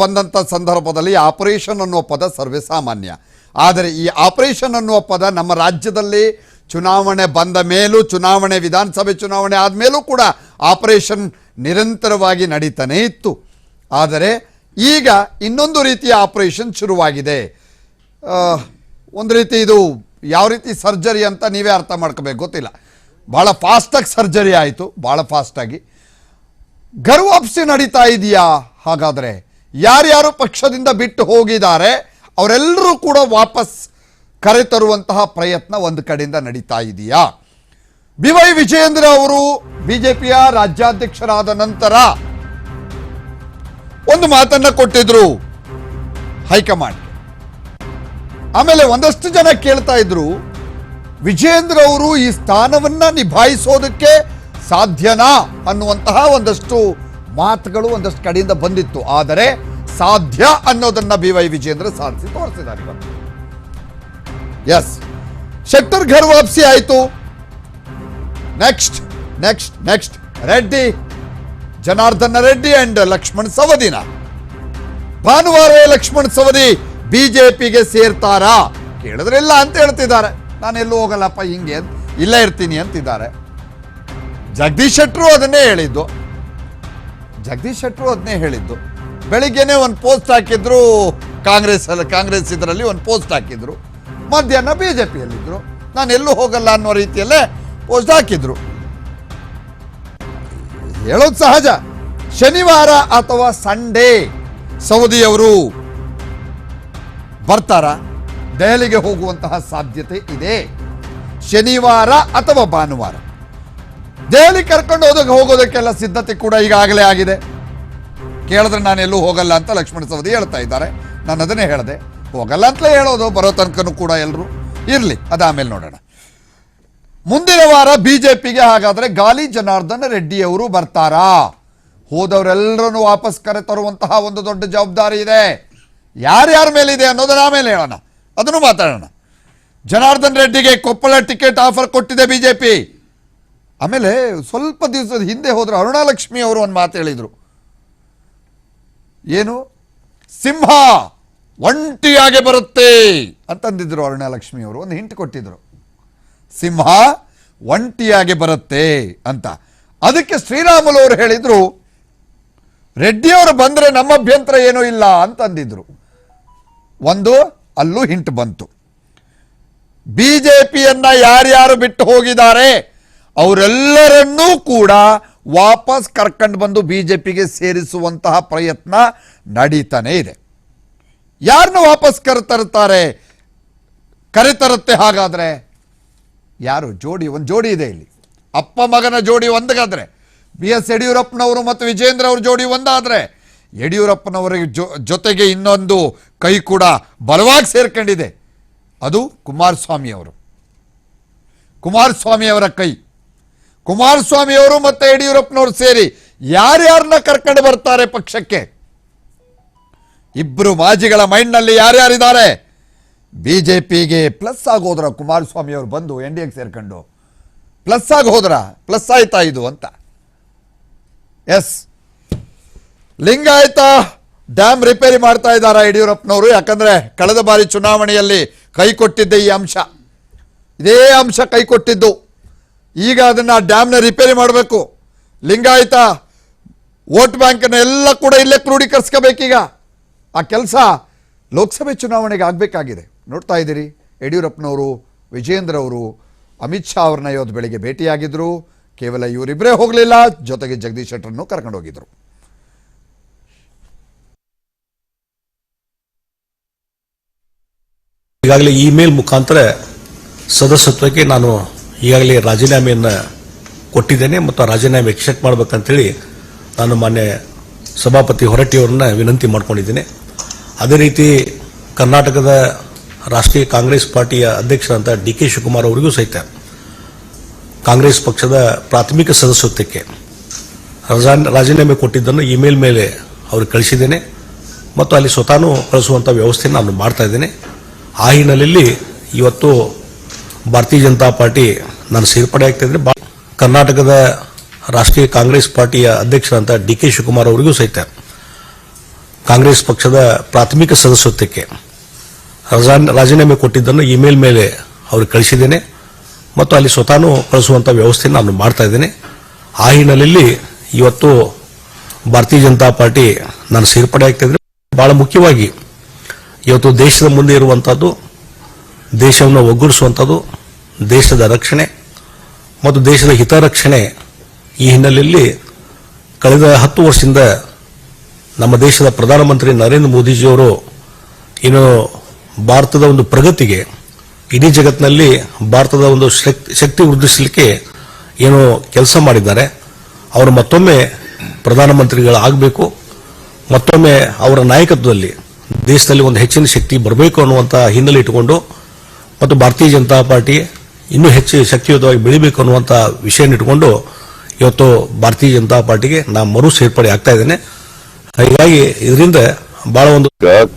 ಬಂದಂತ ಸಂದರ್ಭದಲ್ಲಿ ಆಪರೇಷನ್ ಅನ್ನುವ ಪದ ಸರ್ವೇ ಸಾಮಾನ್ಯ. ಆದರೆ ಈ ಆಪರೇಷನ್ ಅನ್ನುವ ಪದ ನಮ್ಮ ರಾಜ್ಯದಲ್ಲಿ ಚುನಾವಣೆ ಬಂದ ಮೇಲೂ, ಚುನಾವಣೆ ವಿಧಾನಸಭೆ ಚುನಾವಣೆ ಆದಮೇಲೂ ಕೂಡ ಆಪರೇಷನ್ ನಿರಂತರವಾಗಿ ನಡೀತಾನೇ ಇತ್ತು. ಆದರೆ ಈಗ ಇನ್ನೊಂದು ರೀತಿಯ ಆಪರೇಷನ್ ಶುರುವಾಗಿದೆ. ಒಂದು ರೀತಿ ಇದು ಯಾವ ರೀತಿ ಸರ್ಜರಿ ಅಂತ ನೀವೇ ಅರ್ಥ ಮಾಡ್ಕೋಬೇಕು, ಗೊತ್ತಿಲ್ಲ. ಭಾಳ ಫಾಸ್ಟಾಗಿ ಸರ್ಜರಿ ಆಯಿತು, ಭಾಳ ಫಾಸ್ಟಾಗಿ. ಗರ್ವಾಪ್ಸಿ ನಡೀತಾ ಇದೆಯಾ? ಹಾಗಾದರೆ ಯಾರ್ಯಾರು ಪಕ್ಷದಿಂದ ಬಿಟ್ಟು ಹೋಗಿದ್ದಾರೆ ಅವರೆಲ್ಲರೂ ಕೂಡ ವಾಪಸ್ ಕರೆತರುವಂತಹ ಪ್ರಯತ್ನ ಒಂದು ಕಡೆಯಿಂದ ನಡೀತಾ ಇದೆಯಾ? BY ವಿಜಯೇಂದ್ರ ಅವರು ಬಿಜೆಪಿಯ ರಾಜ್ಯಾಧ್ಯಕ್ಷರಾದ ನಂತರ ಒಂದು ಮಾತನ್ನ ಕೊಟ್ಟಿದ್ರು ಹೈಕಮಾಂಡ್. ಆಮೇಲೆ ಒಂದಷ್ಟು ಜನ ಕೇಳ್ತಾ ಇದ್ರು, ವಿಜಯೇಂದ್ರ ಅವರು ಈ ಸ್ಥಾನವನ್ನ ನಿಭಾಯಿಸೋದಕ್ಕೆ ಸಾಧ್ಯನಾ ಅನ್ನುವಂತಹ ಒಂದಷ್ಟು ಮಾತುಗಳು ಒಂದಷ್ಟು ಕಡೆಯಿಂದ ಬಂದಿತ್ತು. ಆದರೆ ಸಾಧ್ಯ ಅನ್ನೋದನ್ನ BY ವಿಜಯೇಂದ್ರ ಸಾಧಿಸಿ ತೋರಿಸಿದ್ದಾರೆ. ಎಸ್, ಶೆಟ್ಟರ್ ಘರ್ ವಾಪಸಿ ಆಯಿತು. ನೆಕ್ಸ್ಟ್ ರೆಡ್ಡಿ, ಜನಾರ್ದನ ರೆಡ್ಡಿ ಅಂಡ್ ಲಕ್ಷ್ಮಣ್ ಸವದಿನ. ಭಾನುವಾರ ಲಕ್ಷ್ಮಣ್ ಸವದಿ ಬಿಜೆಪಿಗೆ ಸೇರ್ತಾರಾ ಕೇಳಿದ್ರೆ ಇಲ್ಲ ಅಂತ ಹೇಳ್ತಿದ್ದಾರೆ. ನಾನೆಲ್ಲೂ ಹೋಗಲ್ಲಪ್ಪ, ಹಿಂಗೆ ಇಲ್ಲೇ ಇರ್ತೀನಿ ಅಂತಿದ್ದಾರೆ. ಜಗದೀಶ್ ಶೆಟ್ಟರು ಅದನ್ನೇ ಹೇಳಿದ್ದು. ಬೆಳಿಗ್ಗೆನೆ ಒಂದು ಪೋಸ್ಟ್ ಹಾಕಿದ್ರು ಕಾಂಗ್ರೆಸ್ ಇದರಲ್ಲಿ ಒಂದು ಪೋಸ್ಟ್ ಹಾಕಿದ್ರು. ಮಧ್ಯಾಹ್ನ ಬಿಜೆಪಿಯಲ್ಲಿದ್ರು. ನಾನೆಲ್ಲೂ ಹೋಗಲ್ಲ ಅನ್ನೋ ರೀತಿಯಲ್ಲೇ ಪೋಸ್ಟ್ ಹಾಕಿದ್ರು. ಹೇಳೋದು ಸಹಜ. ಶನಿವಾರ ಅಥವಾ ಸಂಡೇ ಸೌದಿ ಅವರು ಬರ್ತಾರಾ? ದೆಹಲಿಗೆ ಹೋಗುವಂತಹ ಸಾಧ್ಯತೆ ಇದೆ. ಶನಿವಾರ ಅಥವಾ ಭಾನುವಾರ ದೆಹಲಿ ಕರ್ಕೊಂಡು ಹೋಗೋದಕ್ಕೆಲ್ಲ ಸಿದ್ಧತೆ ಕೂಡ ಈಗಾಗಲೇ ಆಗಿದೆ. ಕೇಳಿದ್ರೆ ನಾನೆಲ್ಲೂ ಹೋಗಲ್ಲ ಅಂತ ಲಕ್ಷ್ಮಣ ಸವದಿ ಹೇಳ್ತಾ ಇದ್ದಾರೆ. ನಾನು ಅದನ್ನೇ ಹೇಳಿದೆ, ಹೋಗಲ್ಲ ಅಂತಲೇ ಹೇಳೋದು, ಬರೋ ತನಕನೂ ಕೂಡ ಎಲ್ಲರೂ ಇರಲಿ, ಅದಾಮೇಲೆ ನೋಡೋಣ. ಮುಂದಿನ ವಾರ ಬಿಜೆಪಿಗೆ ಹಾಗಾದರೆ ಗಾಲಿ ಜನಾರ್ದನ ರೆಡ್ಡಿ ಅವರು ಬರ್ತಾರಾ? ಹೋದವರೆಲ್ಲರನ್ನು ವಾಪಸ್ ಕರೆ ತರುವಂತಹ ಒಂದು ದೊಡ್ಡ ಜವಾಬ್ದಾರಿ ಇದೆ. ಯಾರ್ಯಾರ ಮೇಲಿದೆ ಅನ್ನೋದನ್ನ ಆಮೇಲೆ ಹೇಳೋಣ, ಅದನ್ನು ಮಾತಾಡೋಣ. ಜನಾರ್ದನ್ ರೆಡ್ಡಿಗೆ ಕೊಪ್ಪಳ ಟಿಕೆಟ್ ಆಫರ್ ಕೊಟ್ಟಿದೆ ಬಿಜೆಪಿ. ಆಮೇಲೆ ಸ್ವಲ್ಪ ದಿವಸದ ಹಿಂದೆ ಹೋದ್ರೆ ಅರುಣಾಲಕ್ಷ್ಮಿ ಅವರು ಒಂದು ಮಾತು ಹೇಳಿದರು. ಏನು? ಸಿಂಹ ಒಂಟಿಯಾಗೆ ಬರುತ್ತೆ ಅಂತಂದಿದ್ರು ಅರುಣಾಲಕ್ಷ್ಮಿ ಅವರು. ಒಂದು ಹಿಂಟ್ ಕೊಟ್ಟಿದ್ರು, ಸಿಂಹ ಒಂಟಿಯಾಗೆ ಬರುತ್ತೆ ಅಂತ. ಅದಕ್ಕೆ ಶ್ರೀರಾಮುಲು ಅವರು ಹೇಳಿದ್ರು, ರೆಡ್ಡಿಯವರು ಬಂದರೆ ನಮ್ಮ ಅಭ್ಯಂತರ ಏನೂ ಇಲ್ಲ ಅಂತಂದಿದ್ರು. ಒಂದು ಅಲ್ಲೂ ಹಿಂಟ್ ಬಂತು. ಬಿಜೆಪಿಯನ್ನ ಯಾರ್ಯಾರು ಬಿಟ್ಟು ಹೋಗಿದ್ದಾರೆ ಅವರೆಲ್ಲರನ್ನೂ ಕೂಡ ವಾಪಸ್ ಕರ್ಕೊಂಡು ಬಂದು ಬಿಜೆಪಿಗೆ ಸೇರಿಸುವಂತಹ ಪ್ರಯತ್ನ ನಡೀತಾನೆ ಇದೆ. ಯಾರನ್ನು ವಾಪಸ್ ಕರೆತರುತ್ತೆ ಹಾಗಾದ್ರೆ? ಯಾರು ಒಂದು ಜೋಡಿ ಇದೆ ಇಲ್ಲಿ. ಅಪ್ಪ ಮಗನ ಜೋಡಿ ಒಂದಾದ್ರೆ, BS ಯಡಿಯೂರಪ್ಪನವರು ಮತ್ತು ವಿಜೇಂದ್ರ ಅವ್ರ ಜೋಡಿ ಒಂದಾದ್ರೆ, ಯಡಿಯೂರಪ್ಪನವರಿಗೆ ಜೊತೆಗೆ ಇನ್ನೊಂದು ಕೈ ಕೂಡ ಬಲವಾಗಿ ಸೇರ್ಕೊಂಡಿದೆ. ಅದು ಕುಮಾರಸ್ವಾಮಿ ಅವರ ಕೈ. ಕುಮಾರಸ್ವಾಮಿ ಅವರು ಮತ್ತು ಯಡಿಯೂರಪ್ಪನವರು ಸೇರಿ ಯಾರ್ಯಾರನ್ನ ಕರ್ಕೊಂಡು ಬರ್ತಾರೆ ಪಕ್ಷಕ್ಕೆ? ಇಬ್ಬರು ಮಾಜಿಗಳ ಮೈಂಡ್ನಲ್ಲಿ ಯಾರ್ಯಾರಿದ್ದಾರೆ? ಬಿಜೆಪಿಗೆ ಪ್ಲಸ್ ಆಗೋದ್ರ ಕುಮಾರಸ್ವಾಮಿ ಅವರು ಬಂದು NDAಗೆ ಸೇರ್ಕೊಂಡು ಪ್ಲಸ್ ಆಗಿ ಹೋದ್ರ, ಪ್ಲಸ್ ಆಯ್ತಾ ಇದು ಅಂತ. ಎಸ್, ಲಿಂಗಾಯತ ಡ್ಯಾಮ್ ರಿಪೇರಿ ಮಾಡ್ತಾ ಇದ್ದಾರೆ ಯಡಿಯೂರಪ್ಪನವರು. ಯಾಕಂದ್ರೆ ಕಳೆದ ಬಾರಿ ಚುನಾವಣೆಯಲ್ಲಿ ಕೈ ಕೊಟ್ಟಿದ್ದೆ ಈ ಅಂಶ, ಇದೇ ಅಂಶ ಕೈ ಕೊಟ್ಟಿದ್ದು. ಈಗ ಅದನ್ನ ಡ್ಯಾಮ್ನ ರಿಪೇರಿ ಮಾಡಬೇಕು. ಲಿಂಗಾಯತ ವೋಟ್ ಬ್ಯಾಂಕ್ನ ಎಲ್ಲ ಕೂಡ ಇಲ್ಲೇ ಕ್ರೋಢೀಕರಿಸ್ಕೋಬೇಕೀಗ. ಆ ಕೆಲಸ ಲೋಕಸಭೆ ಚುನಾವಣೆಗೆ ಆಗಬೇಕಾಗಿದೆ. ನೋಡ್ತಾ ಇದ್ದೀರಿ, ಯಡಿಯೂರಪ್ಪನವರು, ವಿಜೇಂದ್ರ ಅವರು ಅಮಿತ್ ಶಾ ಅವ್ರನ್ನ ಇವತ್ತು ಬೆಳಿಗ್ಗೆ ಭೇಟಿಯಾಗಿದ್ರು. ಕೇವಲ ಇವರಿಬ್ಬರೇ ಹೋಗಲಿಲ್ಲ, ಜೊತೆಗೆ ಜಗದೀಶ್ ಶೆಟ್ಟರನ್ನು ಕರ್ಕೊಂಡು ಹೋಗಿದ್ರು. ಈಗಾಗಲೇ ಇಮೇಲ್ ಮುಖಾಂತರ ಸದಸ್ಯತ್ವಕ್ಕೆ ನಾನು ಈಗಾಗಲೇ ರಾಜೀನಾಮೆಯನ್ನು ಕೊಟ್ಟಿದ್ದೇನೆ ಮತ್ತು ಆ ರಾಜೀನಾಮೆ ಎಕ್ಸೆಪ್ಟ್ ಮಾಡಬೇಕಂತೇಳಿ ನಾನು ಮಾನ್ಯ ಸಭಾಪತಿ ಹೊರಟ್ಟಿಯವರನ್ನ ವಿನಂತಿ ಮಾಡ್ಕೊಂಡಿದ್ದೇನೆ. ಅದೇ ರೀತಿ ಕರ್ನಾಟಕದ ರಾಷ್ಟ್ರೀಯ ಕಾಂಗ್ರೆಸ್ ಪಾರ್ಟಿಯ ಅಧ್ಯಕ್ಷರಾದ DK ಶಿವಕುಮಾರ್ ಅವರಿಗೂ ಸಹಿತ ಕಾಂಗ್ರೆಸ್ ಪಕ್ಷದ ಪ್ರಾಥಮಿಕ ಸದಸ್ಯತ್ವಕ್ಕೆ ರಾಜೀನಾಮೆ ಕೊಟ್ಟಿದ್ದನ್ನು ಇಮೇಲ್ ಮೇಲೆ ಅವ್ರಿಗೆ ಕಳಿಸಿದ್ದೇನೆ ಮತ್ತು ಅಲ್ಲಿ ಸ್ವತಃ ಕಳಿಸುವಂಥ ವ್ಯವಸ್ಥೆ ನಾನು ಮಾಡ್ತಾ ಇದ್ದೇನೆ. ಆ ಹಿನ್ನೆಲೆಯಲ್ಲಿ ಇವತ್ತು ಭಾರತೀಯ ಜನತಾ ಪಾರ್ಟಿ ನಾನು ಸೇರ್ಪಡೆ ಆಗ್ತಾ ಇದ್ರೆ ಕರ್ನಾಟಕದ ರಾಷ್ಟ್ರೀಯ ಕಾಂಗ್ರೆಸ್ ಪಾರ್ಟಿಯ ಅಧ್ಯಕ್ಷರಾದ DK ಶಿವಕುಮಾರ್ ಅವರಿಗೂ ಸಹಿತ ಕಾಂಗ್ರೆಸ್ ಪಕ್ಷದ ಪ್ರಾಥಮಿಕ ಸದಸ್ಯತ್ವಕ್ಕೆ ರಾಜೀನಾಮೆ ಕೊಟ್ಟಿದ್ದನ್ನು ಇಮೇಲ್ ಮೇಲೆ ಅವ್ರಿಗೆ ಕಳಿಸಿದ್ದೇನೆ ಮತ್ತು ಅಲ್ಲಿ ಸ್ವತಃ ಕಳಿಸುವಂಥ ವ್ಯವಸ್ಥೆ ನಾನು ಮಾಡ್ತಾ ಇದ್ದೇನೆ. ಆ ಹಿನ್ನೆಲೆಯಲ್ಲಿ ಇವತ್ತು ಭಾರತೀಯ ಜನತಾ ಪಾರ್ಟಿ ನಾನು ಸೇರ್ಪಡೆ ಆಗ್ತಾ ಇದ್ದೇನೆ. ಬಹಳ ಮುಖ್ಯವಾಗಿ ಇವತ್ತು ದೇಶದ ಮುಂದೆ ಇರುವಂಥದ್ದು, ದೇಶವನ್ನು ಒಗ್ಗೂಡಿಸುವಂಥದ್ದು, ದೇಶದ ರಕ್ಷಣೆ ಮತ್ತು ದೇಶದ ಹಿತರಕ್ಷಣೆ. ಈ ಹಿನ್ನೆಲೆಯಲ್ಲಿ ಕಳೆದ 10 ವರ್ಷದಿಂದ ನಮ್ಮ ದೇಶದ ಪ್ರಧಾನಮಂತ್ರಿ ನರೇಂದ್ರ ಮೋದಿಜಿಯವರು ಏನು ಭಾರತದ ಒಂದು ಪ್ರಗತಿಗೆ, ಇಡೀ ಜಗತ್ತಿನಲ್ಲಿ ಭಾರತದ ಒಂದು ಶಕ್ತಿ ವೃದ್ಧಿಸಲಿಕ್ಕೆ ಏನು ಕೆಲಸ ಮಾಡಿದ್ದಾರೆ, ಅವರು ಮತ್ತೊಮ್ಮೆ ಪ್ರಧಾನಮಂತ್ರಿಗಳಾಗಬೇಕು, ಮತ್ತೊಮ್ಮೆ ಅವರ ನಾಯಕತ್ವದಲ್ಲಿ ದೇಶದಲ್ಲಿ ಒಂದು ಹೆಚ್ಚಿನ ಶಕ್ತಿ ಬರಬೇಕು ಅನ್ನುವಂಥ ಹಿನ್ನೆಲೆ ಇಟ್ಟುಕೊಂಡು ಮತ್ತು ಭಾರತೀಯ ಜನತಾ ಪಾರ್ಟಿ ಇನ್ನೂ ಹೆಚ್ಚು ಶಕ್ತಿಯುತವಾಗಿ ಬೆಳಿಬೇಕು ಅನ್ನುವಂಥ ವಿಷಯ ಇಟ್ಟುಕೊಂಡು ಇವತ್ತು ಭಾರತೀಯ ಜನತಾ ಪಾರ್ಟಿಗೆ ನಾನು ಮರು ಸೇರ್ಪಡೆ ಆಗ್ತಾ ಇದ್ದೇನೆ. ಹೀಗಾಗಿ ಇದರಿಂದ ಬಹಳ ಒಂದು